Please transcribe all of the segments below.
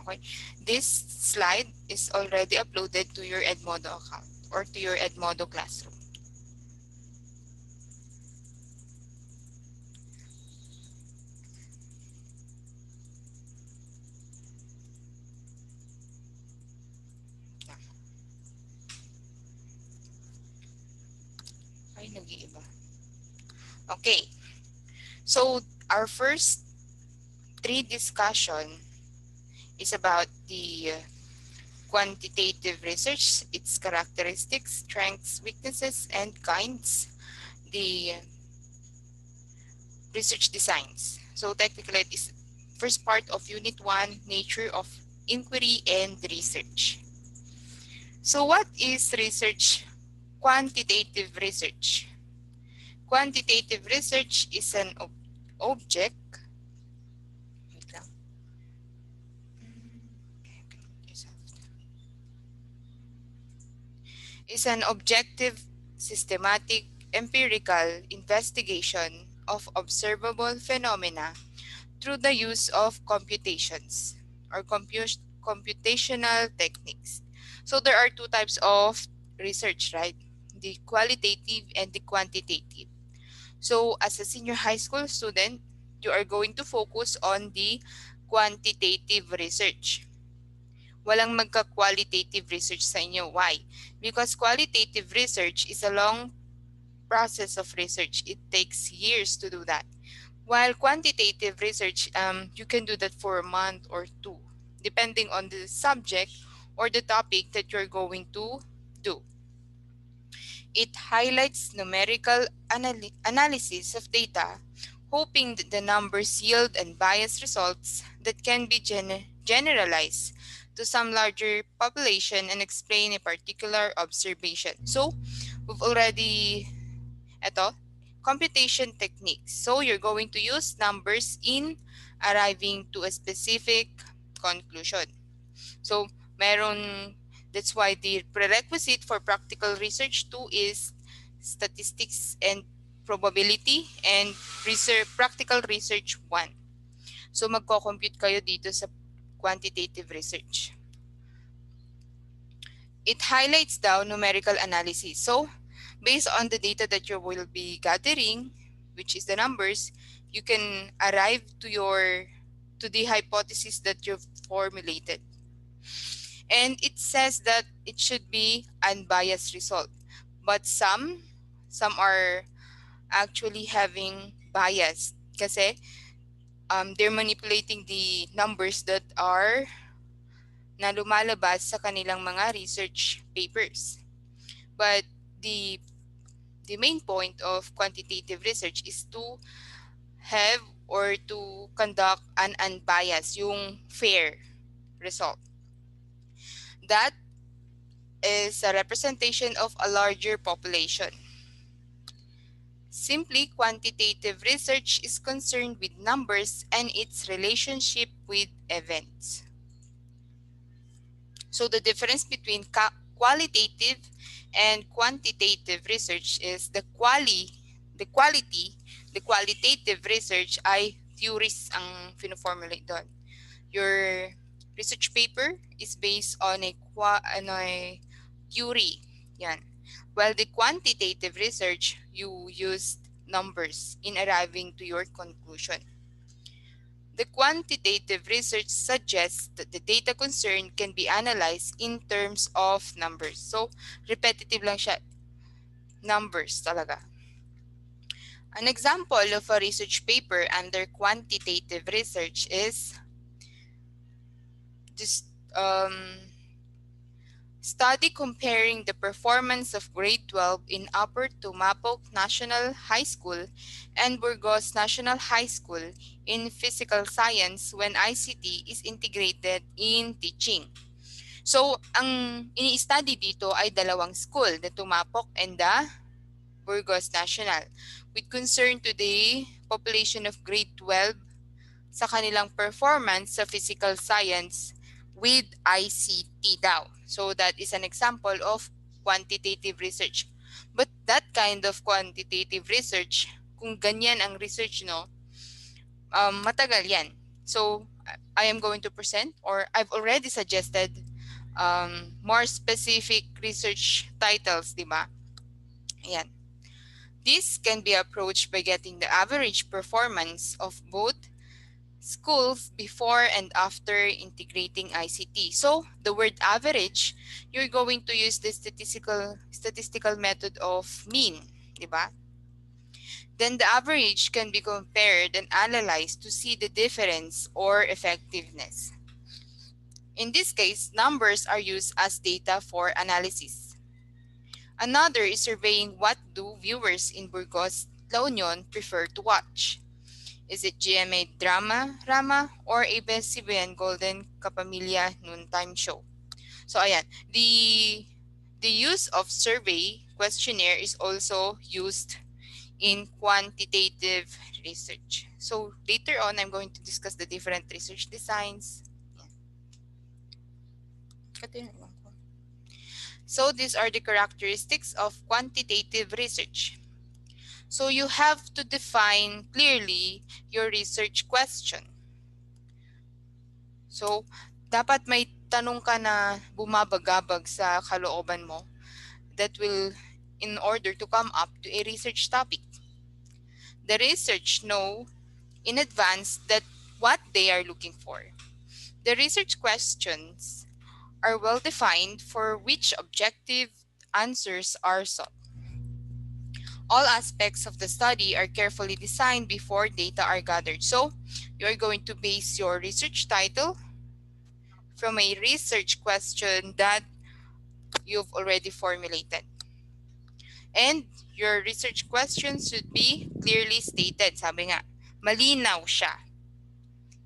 Okay. This slide is already uploaded to your Edmodo account or to your Edmodo classroom. Ay, nag-iiba. Okay. So, our first three discussion is about the quantitative research, its characteristics, strengths, weaknesses, and kinds, the research designs. So technically, it is first part of Unit 1, Nature of Inquiry and Research. So what is research? Quantitative research. Quantitative research is an object. Wait lang. Is an objective, systematic, empirical investigation of observable phenomena through the use of computations or computational techniques. So there are two types of research, right? The qualitative and the quantitative. So as a senior high school student, you are going to focus on the quantitative research. Walang magka-qualitative research sa inyo. Why? Because qualitative research is a long process of research. It takes years to do that. While quantitative research, you can do that for a month or two, depending on the subject or the topic that you're going to do. It highlights numerical analysis of data, hoping that the numbers yield unbiased results that can be generalized to some larger population and explain a particular observation. So, we've already ito, computation techniques. So you're going to use numbers in arriving to a specific conclusion. So that's why the prerequisite for practical research 2 is statistics and probability, and practical research 1. So magko-compute kayo dito sa quantitative research. It highlights down numerical analysis. So based on the data that you will be gathering, which is the numbers, you can arrive to the hypothesis that you've formulated. And it says that it should be unbiased result. But some are actually having bias kasi they're manipulating the numbers that are na lumalabas sa kanilang mga research papers. But the main point of quantitative research is to have or to conduct an unbiased, yung fair result. That is a representation of a larger population. Simply, quantitative research is concerned with numbers and its relationship with events. So the difference between qualitative and quantitative research is the qualitative research ay theories ang fino-formulate doon. Your research paper is based on a theory. Yan. While the quantitative research, you use numbers in arriving to your conclusion. The quantitative research suggests that the data concerned can be analyzed in terms of numbers. So, repetitive lang siya. Numbers talaga. An example of a research paper under quantitative research is this study comparing the performance of grade 12 in Upper Tumapoc National High School and Burgos National High School in physical science when ICT is integrated in teaching. So, ang ini-study dito ay dalawang school, the Tumapoc and the Burgos National, with concern to the population of grade 12 sa kanilang performance sa physical science with ICT daw. So that is an example of quantitative research. But that kind of quantitative research, kung ganyan ang research, no, matagal yan. So I am going to present, or I've already suggested more specific research titles, di ba? Ayan. This can be approached by getting the average performance of both schools before and after integrating ICT. So the word average, you're going to use the statistical method of mean, di ba? Then the average can be compared and analyzed to see the difference or effectiveness. In this case, numbers are used as data for analysis. Another is surveying what do viewers in Burgos, La Union prefer to watch. Is it GMA drama, Rama, or ABS-CBN Golden Kapamilya Noontime Show? So ayan, the use of survey questionnaire is also used in quantitative research. So later on, I'm going to discuss the different research designs. So these are the characteristics of quantitative research. So you have to define clearly your research question. So dapat may tanong ka na bumabagabag sa kalooban mo that will in order to come up to a research topic. The research know in advance that what they are looking for. The research questions are well defined for which objective answers are sought. All aspects of the study are carefully designed before data are gathered. So you are going to base your research title from a research question that you've already formulated. And your research questions should be clearly stated. Sabi nga, malinaw siya.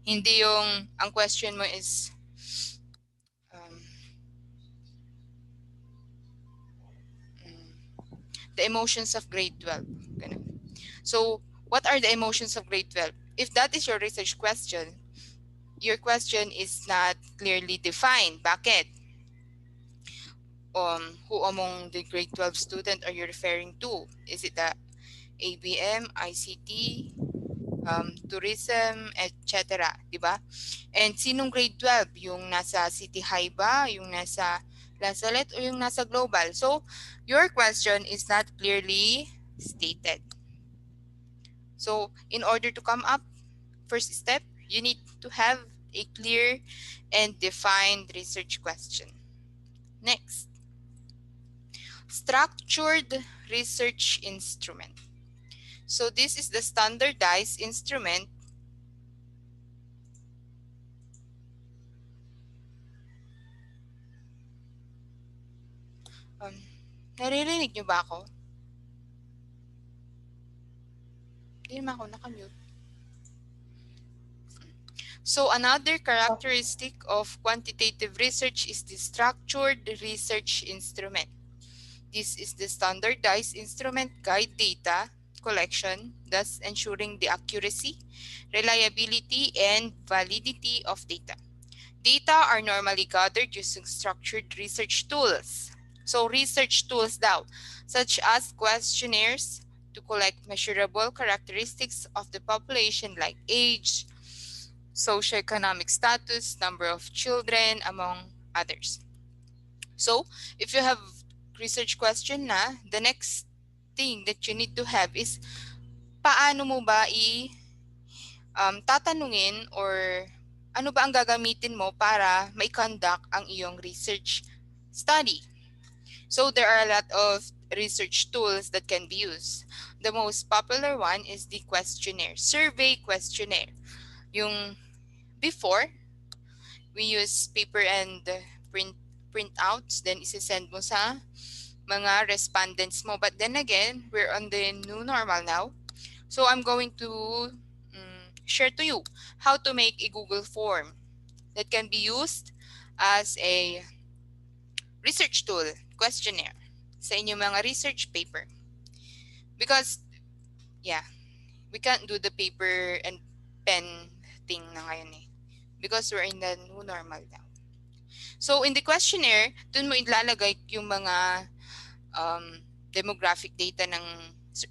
Hindi yung ang question mo is um, the emotions of grade 12. Ganun. So, what are the emotions of grade 12? If that is your research question, your question is not clearly defined. Bakit? Who among the grade 12 student are you referring to? Is it the ABM, ICT, tourism, etc. Diba? And sinong grade 12? Yung nasa City High ba? Yung nasa Lasalet o yung nasa Global? So, your question is not clearly stated. So, in order to come up, first step, you need to have a clear and defined research question. Next, structured research instrument. So this is the standardized instrument naririnig nyo ba ako? Hindi naman ako nakamute. So another characteristic of quantitative research is the structured research instrument. This is the standardized instrument guide data collection, thus ensuring the accuracy, reliability, and validity of data. Data are normally gathered using structured research tools. So research tools daw, such as questionnaires to collect measurable characteristics of the population like age, socioeconomic status, number of children, among others. So if you have research question na, the next thing that you need to have is paano mo ba tatanungin or ano ba ang gagamitin mo para ma-conduct ang iyong research study. So there are a lot of research tools that can be used. The most popular one is the questionnaire, survey questionnaire. Yung before, we use paper and printouts, then isesend mo sa mga respondents mo. But then again, we're on the new normal now. So I'm going to share to you how to make a Google form that can be used as a research tool, questionnaire, sa inyong mga research paper. Because, yeah, we can't do the paper and pen thing na ngayon eh. Because we're in the new normal now. So, in the questionnaire, dun mo ilalagay yung mga demographic data ng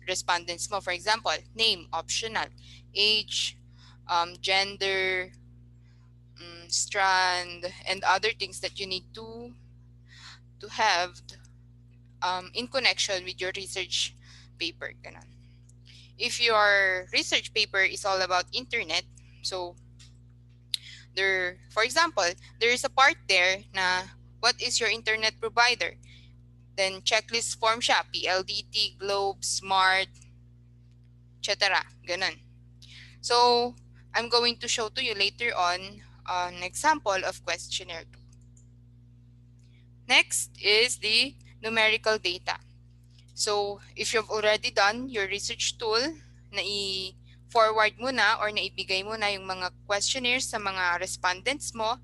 respondents mo. For example, name, optional, age, gender, strand, and other things that you need to have in connection with your research paper. Ganun. If your research paper is all about internet, so there, for example, there is a part there na what is your internet provider? Then checklist form siya, PLDT, Globe, Smart, etc. Ganun. So, I'm going to show to you later on an example of questionnaire 2. Next is the numerical data. So, if you've already done your research tool, na i-forward mo na or naibigay mo na yung mga questionnaires sa mga respondents mo,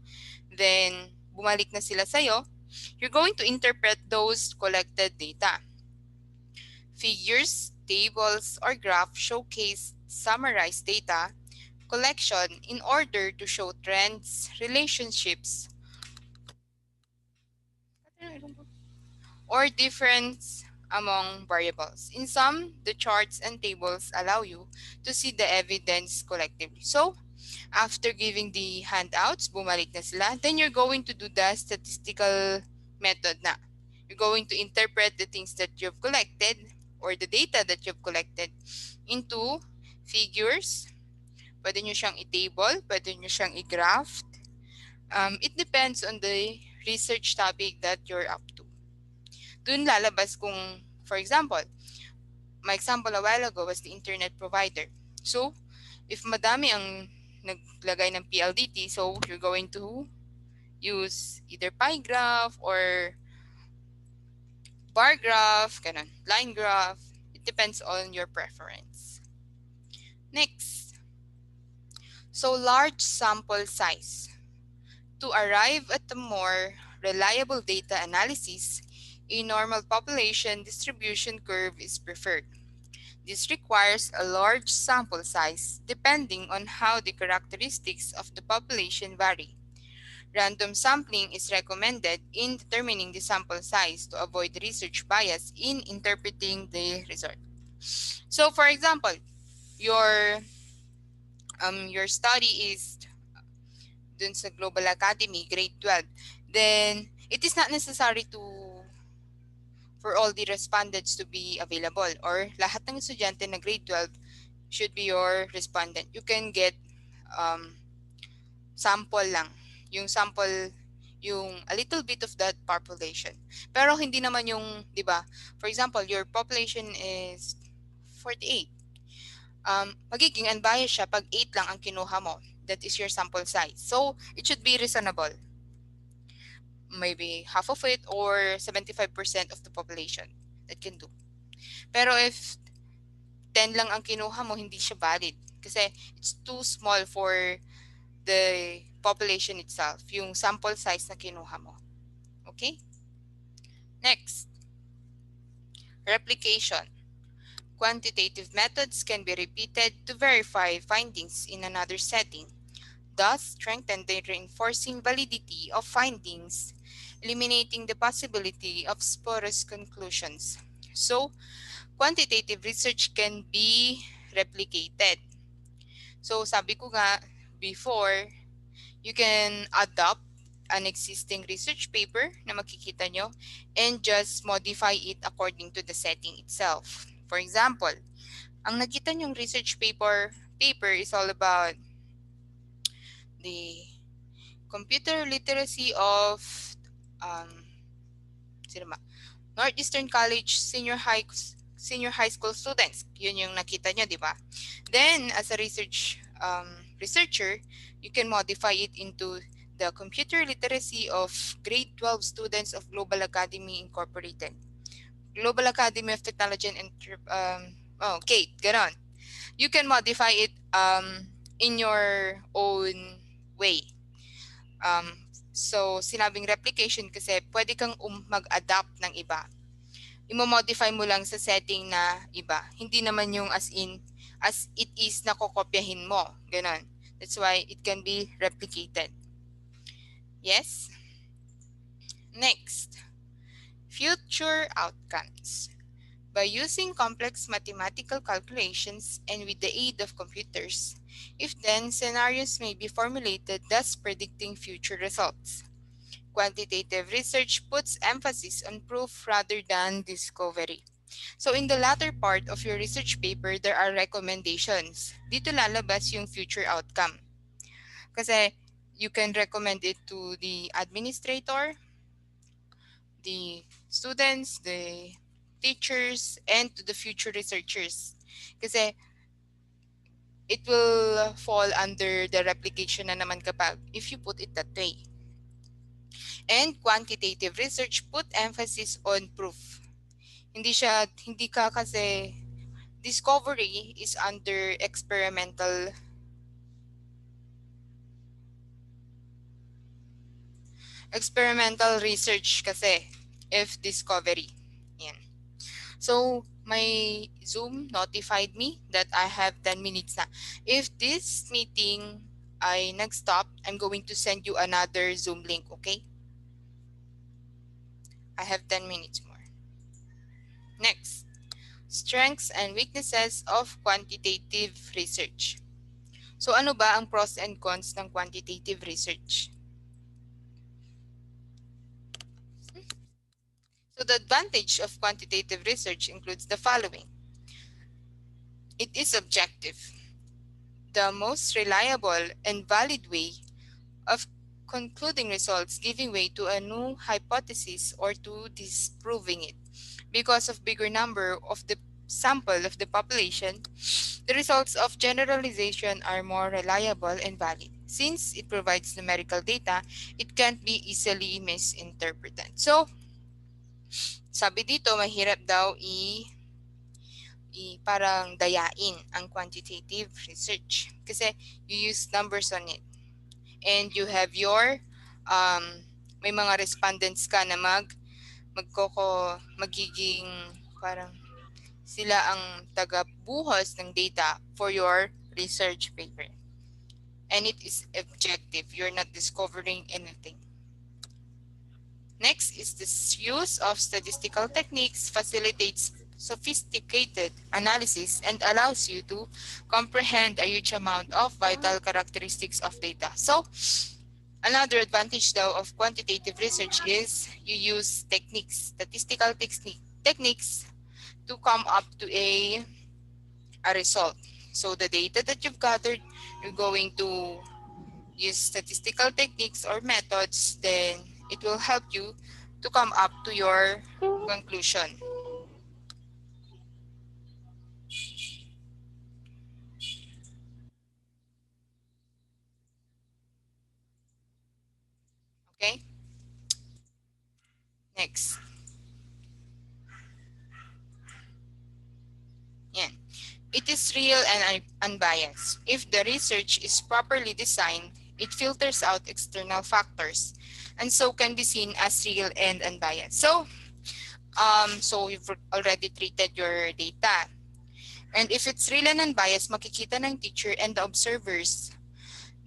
then bumalik na sila sa'yo, you're going to interpret those collected data. Figures, tables, or graphs showcase summarized data collection in order to show trends, relationships, or difference among variables. In some, the charts and tables allow you to see the evidence collectively. So, after giving the handouts, bumalik na sila, then you're going to do the statistical method na. You're going to interpret the things that you've collected or the data that you've collected into figures. Pwede nyo siyang i-table, pwede nyo siyang i-graph. It depends on the research topic that you're up to. Dun lalabas kung, for example, my example a while ago was the internet provider. So, if madami ang naglagay ng PLDT, so you're going to use either pie graph or bar graph, ganun, line graph. It depends on your preference. Next. So, large sample size. To arrive at a more reliable data analysis, a normal population distribution curve is preferred. This requires a large sample size depending on how the characteristics of the population vary. Random sampling is recommended in determining the sample size to avoid research bias in interpreting the result. So for example, your study is dun sa Global Academy, grade 12, then it is not necessary for all the respondents to be available or lahat ng estudyante na grade 12 should be your respondent. You can get sample lang. Yung sample, yung a little bit of that population. Pero hindi naman yung, di ba? For example, your population is 48. Magiging unbiased siya pag 8 lang ang kinuha mo. That is your sample size. So, it should be reasonable. Maybe half of it or 75% of the population that can do. Pero if 10 lang ang kinuha mo, hindi siya valid. Kasi it's too small for the population itself, yung sample size na kinuha mo. Okay? Next. Replication. Quantitative methods can be repeated to verify findings in another setting, thus strengthen the reinforcing validity of findings, eliminating the possibility of spurious conclusions. So, quantitative research can be replicated. So, sabi ko nga before, you can adopt an existing research paper na makikita nyo and just modify it according to the setting itself. For example, ang nakita nyong research paper is all about the computer literacy of Northeastern College senior high school students. Yun yung nakita nyo, di ba? Then, as a researcher, you can modify it into the computer literacy of grade 12 students of Global Academy Incorporated. Global Academy of Technology and Kate, ganon. You can modify it in your own way. So, sinabing replication kasi pwede kang mag-adapt ng iba. Imo-modify mo lang sa setting na iba. Hindi naman yung as it is na kokopyahin mo. Ganon. That's why it can be replicated. Yes? Next. Future outcomes. By using complex mathematical calculations and with the aid of computers, if then scenarios may be formulated, thus predicting future results. Quantitative research puts emphasis on proof rather than discovery. So in the latter part of your research paper, there are recommendations. Dito lalabas yung future outcome. Kasi you can recommend it to the administrator, the students, the teachers, and to the future researchers. Kasi it will fall under the replication na naman kapag if you put it that way. And quantitative research put emphasis on proof. Hindi ka kasi discovery is under experimental research kasi if discovery. Yan. So, my Zoom notified me that I have 10 minutes na. If this meeting ay nag-stop, I'm going to send you another Zoom link, okay? I have 10 minutes more. Next, strengths and weaknesses of quantitative research. So, ano ba ang pros and cons ng quantitative research? So, the advantage of quantitative research includes the following. It is objective, the most reliable and valid way of concluding results, giving way to a new hypothesis or to disproving it. Because of bigger number of the sample of the population, the results of generalization are more reliable and valid. Since it provides numerical data, it can't be easily misinterpreted. So, sabi dito, mahirap daw parang dayain ang quantitative research kasi you use numbers on it. And you have your may mga respondents ka na magiging parang sila ang taga-buhos ng data for your research paper. And it is objective. You're not discovering anything. Next is the use of statistical techniques facilitates sophisticated analysis and allows you to comprehend a huge amount of vital characteristics of data. So, another advantage though of quantitative research is you use statistical techniques to come up to a result. So the data that you've gathered, you're going to use statistical techniques or methods, then it will help you to come up to your conclusion. Okay? Next. Yan. It is real and unbiased. If the research is properly designed, it filters out external factors and so can be seen as real and unbiased. So you've already treated your data. And if it's real and unbiased, makikita ng teacher and the observers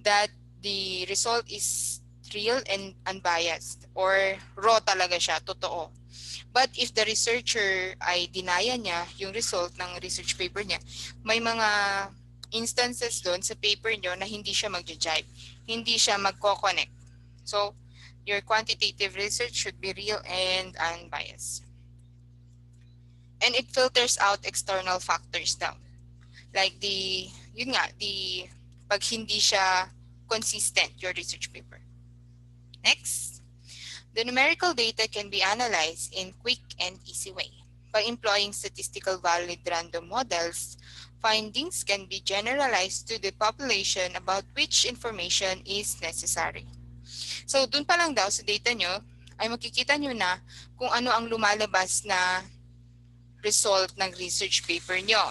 that the result is real and unbiased or raw talaga siya, totoo. But if the researcher ay dinaya niya yung result ng research paper niya, may mga instances doon sa paper niyo na hindi siya magja-jive, hindi siya magko-connect. So, your quantitative research should be real and unbiased. And it filters out external factors daw. Like pag hindi siya consistent, your research paper. Next. The numerical data can be analyzed in quick and easy way. By employing statistical valid random models, findings can be generalized to the population about which information is necessary. So, dun pa lang daw sa data nyo, ay makikita nyo na kung ano ang lumalabas na result ng research paper nyo.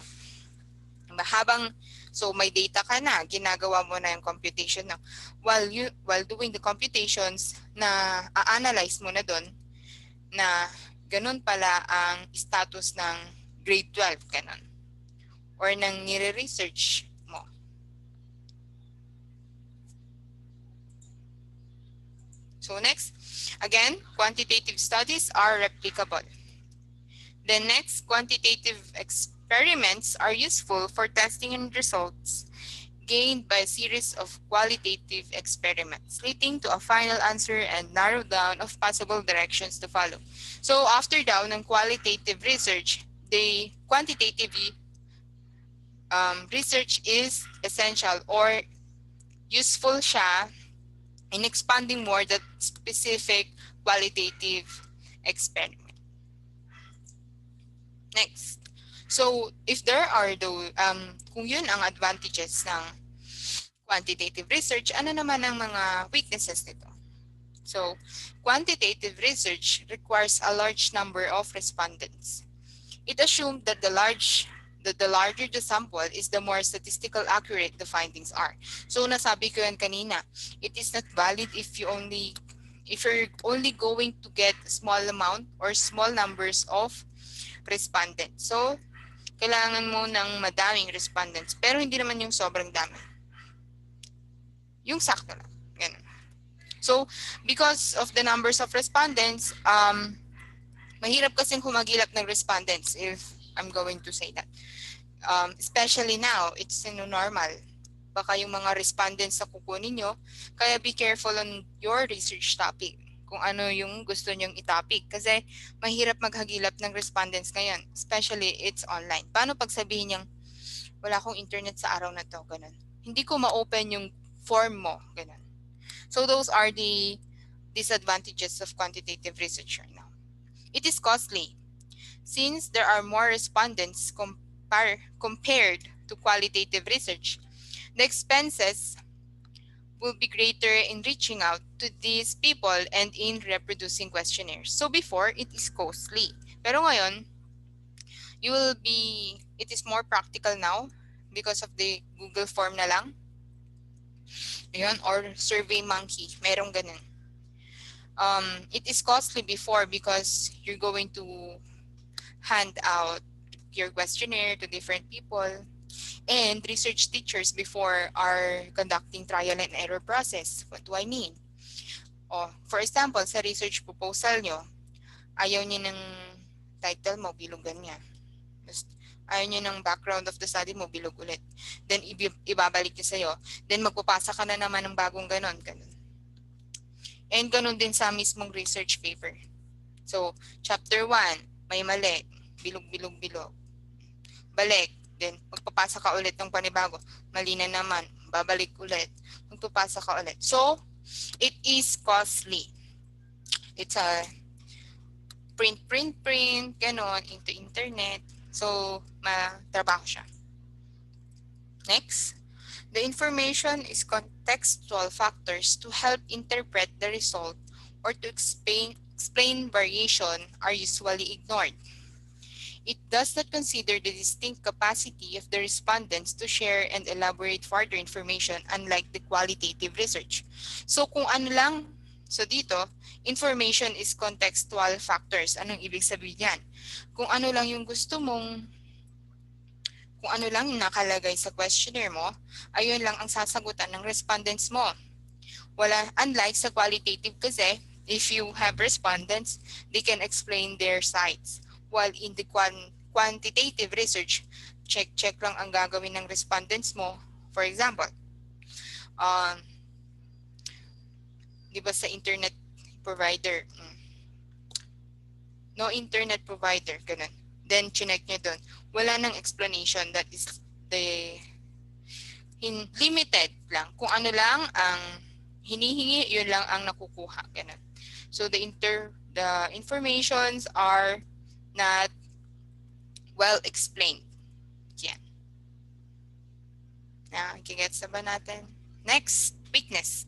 So may data ka na, ginagawa mo na yung computation na while doing the computations na a-analyze mo na doon na ganun pala ang status ng grade 12 ganun or ng nire-research mo. So next, again, quantitative studies are replicable. The next, quantitative experiments are useful for testing and results gained by a series of qualitative experiments, leading to a final answer and narrow down of possible directions to follow. So after daw ng qualitative research, the quantitative research is essential or useful siya in expanding more that specific qualitative experiment. Next. So, if there are kung yun ang advantages ng quantitative research, ano naman ang mga weaknesses nito? So, quantitative research requires a large number of respondents. It assumed that the larger the sample is the more statistical accurate the findings are. So nasabi ko yan kanina, it is not valid if you're only going to get small amount or small numbers of respondents. So kailangan mo ng madaming respondents pero hindi naman yung sobrang dami. Yung sakto lang. Ganun. So because of the numbers of respondents, mahirap kasing humagilap ng respondents if I'm going to say that. Especially now, it's normal. Baka yung mga respondents na kukunin nyo, kaya be careful on your research topic kung ano yung gusto nyong itopic. Kasi mahirap maghagilap ng respondents ngayon, especially it's online. Paano pag sabihin niyang, wala akong internet sa araw na to, ganun. Hindi ko ma-open yung form mo, ganun. So those are the disadvantages of quantitative research right now. It is costly. Since there are more respondents compared to qualitative research, the expenses will be greater in reaching out to these people and in reproducing questionnaires. So before, it is costly. Pero ngayon, it is more practical now because of the Google form na lang. Ayun, or Survey Monkey, merong ganun. It is costly before because you're going to hand out your questionnaire to different people, and research teachers before are conducting trial and error process. What do I mean? For example, sa research proposal nyo, ayaw niyo ng title mo, bilugan niya. Ayaw niyo ng background of the study mo, bilog ulit. Then, ibabalik niya sa'yo. Then, magpapasa ka na naman ng bagong ganon. And ganon din sa mismong research paper. So, chapter 1, may mali. Bilog. Balik. Then, magpapasa ka ulit ng panibago. Mali na naman. Babalik ulit. Magpapasa ka ulit. So, it is costly. It's a print, ganon, into internet. So, matrabaho siya. Next, the information is contextual factors to help interpret the result or to explain variation are usually ignored. It does not consider the distinct capacity of the respondents to share and elaborate further information, unlike the qualitative research. So kung ano lang, so dito, information is contextual factors. Anong ibig sabihin yan? Kung ano lang yung gusto mong, kung ano lang yung nakalagay sa questionnaire mo, ayun lang ang sasagutan ng respondents mo. Unlike sa qualitative kasi, if you have respondents, they can explain their sides. While in the quantitative research, check lang ang gagawin ng respondents mo. For example, di ba sa internet provider, no internet provider, ganun. Then, chinek nyo dun. Wala nang explanation. That is limited lang. Kung ano lang ang hinihingi, yun lang ang nakukuha. Ganun. So, the informations are not well explained. Yan. Gigets na ba natin? Next, weakness.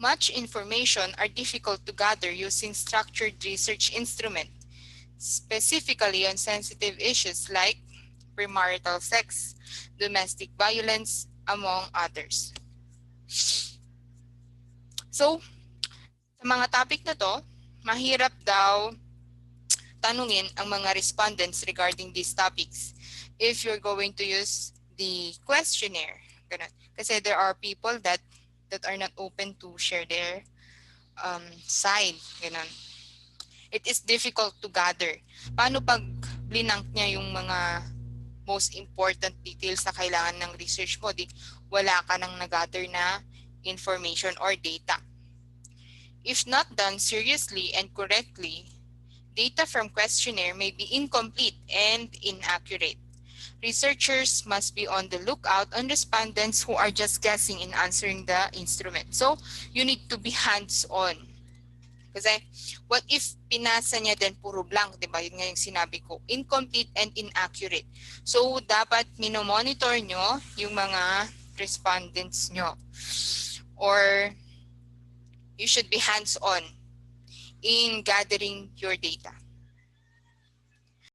Much information are difficult to gather using structured research instrument, specifically on sensitive issues like premarital sex, domestic violence, among others. So, sa mga topic na to, mahirap daw tanungin ang mga respondents regarding these topics if you're going to use the questionnaire. Ganun. Kasi there are people that are not open to share their side. Ganun. It is difficult to gather. Paano pag blinank niya yung mga most important details na kailangan ng research mo, di wala ka nang nag-gather na information or data. If not done seriously and correctly, data from questionnaire may be incomplete and inaccurate. Researchers must be on the lookout on respondents who are just guessing in answering the instrument. So, you need to be hands-on. Kasi, what if pinasa niya din puro blank, di ba? Yun nga yung sinabi ko. Incomplete and inaccurate. So, dapat minomonitor nyo yung mga respondents nyo. Or, you should be hands-on in gathering your data.